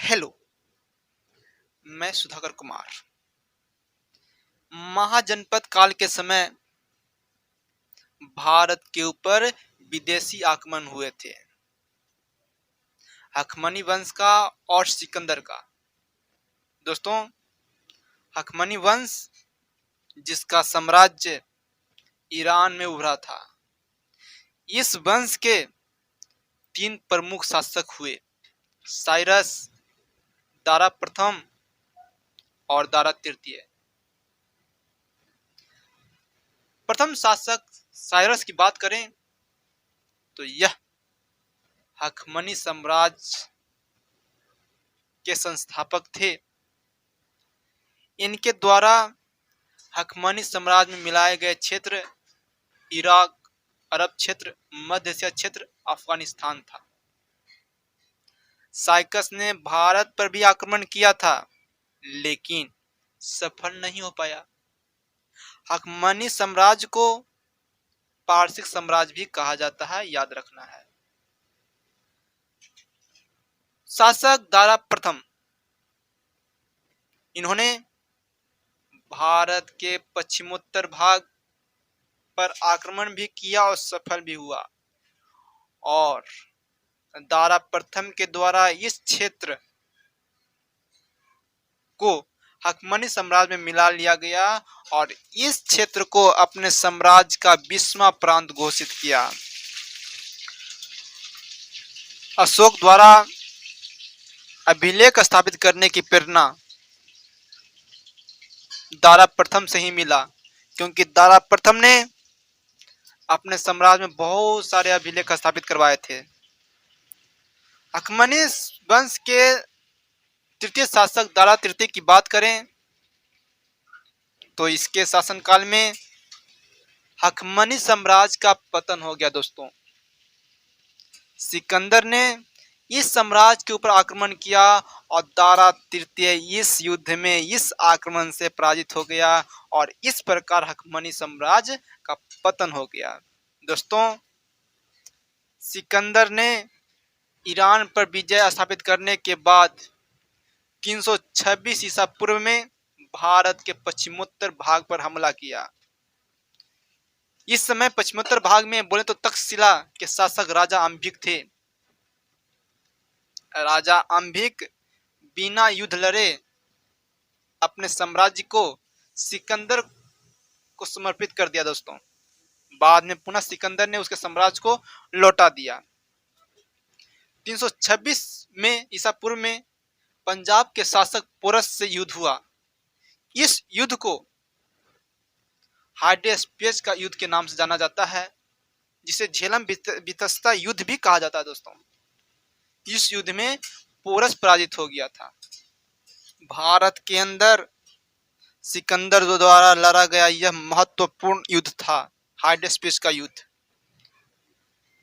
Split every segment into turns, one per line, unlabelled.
Hello, मैं सुधाकर कुमार। महाजनपद काल के समय भारत के ऊपर विदेशी आक्रमण हुए थे, हखमनी वंश का और सिकंदर का। दोस्तों, हखमनी वंश जिसका साम्राज्य ईरान में उभरा था, इस वंश के 3 प्रमुख शासक हुए, साइरस, दारा प्रथम और दारा तृतीय। प्रथम शासक साइरस की बात करें तो यह हखमनी साम्राज्य के संस्थापक थे। इनके द्वारा हखमनी साम्राज्य में मिलाए गए क्षेत्र इराक, अरब क्षेत्र, मध्य एशिया क्षेत्र, अफगानिस्तान था। साइकस ने भारत पर भी आक्रमण किया था, लेकिन सफल नहीं हो पाया। हखमनी साम्राज्य को पारसिक साम्राज्य भी कहा जाता है, याद रखना है। शासक दारा प्रथम, इन्होंने भारत के पश्चिमोत्तर भाग पर आक्रमण भी किया और सफल भी हुआ, और दारा प्रथम के द्वारा इस क्षेत्र को हखमनी साम्राज्य में मिला लिया गया और इस क्षेत्र को अपने साम्राज्य का 20वां प्रांत घोषित किया। अशोक द्वारा अभिलेख स्थापित करने की प्रेरणा दारा प्रथम से ही मिला, क्योंकि दारा प्रथम ने अपने साम्राज्य में बहुत सारे अभिलेख स्थापित करवाए थे। हखमनी वंश के तृतीय शासक दारा तृतीय की बात करें तो इसके शासनकाल में हखमनी साम्राज्य का पतन हो गया। दोस्तों, सिकंदर ने इस साम्राज्य के ऊपर आक्रमण किया और दारा तृतीय इस युद्ध में इस आक्रमण से पराजित हो गया और इस प्रकार हखमनी साम्राज्य का पतन हो गया। दोस्तों, सिकंदर ने ईरान पर विजय स्थापित करने के बाद 326 ईसा पूर्व में भारत के पश्चिमोत्तर भाग पर हमला किया। इस समय पश्चिमोत्तर भाग में बोले तो तक्षशिला के शासक राजा अंबिक थे। राजा अंबिक बिना युद्ध लड़े अपने साम्राज्य को सिकंदर को समर्पित कर दिया। दोस्तों, बाद में पुनः सिकंदर ने उसके साम्राज्य को लौटा दिया। 326 में ईसा पूर्व में पंजाब के शासक पोरस से युद्ध हुआ। इस युद्ध को हाइडेस्पियस का युद्ध के नाम से जाना जाता है, जिसे झेलम बितस्ता युद्ध भी कहा जाता है। दोस्तों, इस युद्ध में पोरस पराजित हो गया था। भारत के अंदर सिकंदर द्वारा लड़ा गया यह महत्वपूर्ण युद्ध था, हाइडेस्पियस का युद्ध।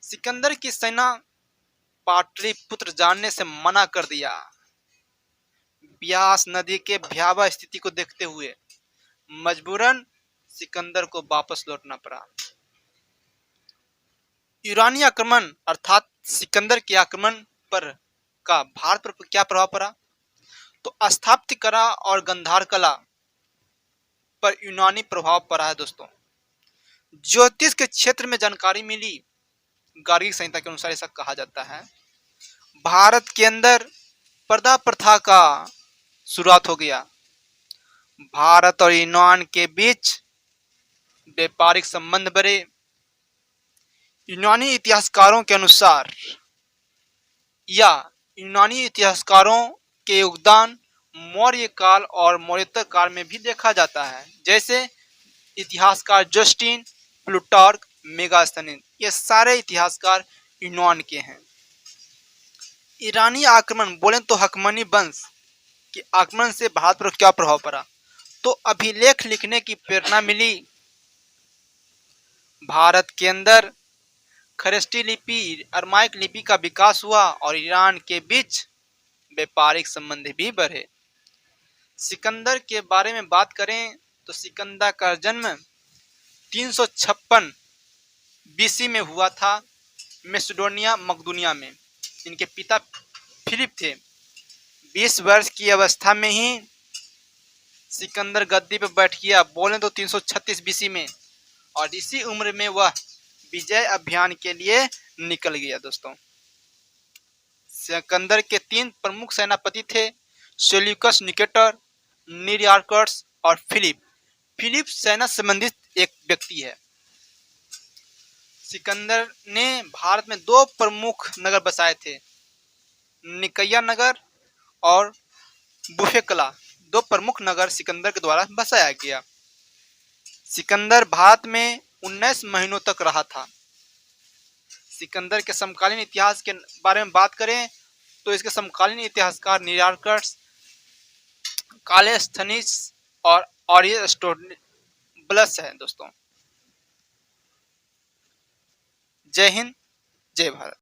सिकंदर की सेना पाटलिपुत्र जाने से मना कर दिया। ब्यास नदी के भयावह स्थिति को देखते हुए मजबूरन सिकंदर को वापस लौटना पड़ा। ईरानी आक्रमण अर्थात सिकंदर के आक्रमण पर का भारत पर क्या प्रभाव पड़ा? तो स्थापत्य कला और गंधार कला पर यूनानी प्रभाव पड़ा है। दोस्तों, ज्योतिष के क्षेत्र में जानकारी मिली, गार्गिक संहिता के अनुसार ऐसा कहा जाता है। भारत के अंदर पर्दा प्रथा का शुरुआत हो गया। भारत और यूनान के बीच व्यापारिक संबंध बढ़े। यूनानी इतिहासकारों के अनुसार या यूनानी इतिहासकारों के योगदान मौर्य काल और मौर्योत्तर काल में भी देखा जाता है, जैसे इतिहासकार जस्टिन, प्लूटार्क, मेगास्थनीन, ये सारे इतिहासकार यूनान के हैं। ईरानी आक्रमण बोले तो हखमनी वंश के आक्रमण से भारत पर क्या प्रभाव पड़ा? तो अभिलेख लिखने की प्रेरणा मिली। भारत के अंदर खरेष्टी लिपि, अरमाइक लिपि का विकास हुआ और ईरान के बीच व्यापारिक संबंध भी बढ़े। सिकंदर के बारे में बात करें तो सिकंदर का जन्म 356 बीसी में हुआ था, मैसेडोनिया मकदूनिया में। इनके पिता फिलिप थे। 20 वर्ष की अवस्था में ही सिकंदर गद्दी पर बैठ गया, बोले तो 336 बीसी में, और इसी उम्र में वह विजय अभियान के लिए निकल गया। दोस्तों, सिकंदर के 3 प्रमुख सेनापति थे, सेल्यूकस निकेटर, निरयार्कस और फिलिप। फिलिप सेना संबंधित एक व्यक्ति है। सिकंदर ने भारत में 2 प्रमुख नगर बसाए थे, निकैया नगर और बुफेकला। 2 प्रमुख नगर सिकंदर के द्वारा बसाया गया। सिकंदर भारत में 19 महीनों तक रहा था। सिकंदर के समकालीन इतिहास के बारे में बात करें तो इसके समकालीन इतिहासकार निरयार्कस, कालेस्थनीस और अरिस्टोबुलस है। दोस्तों, जय हिंद, जय भारत।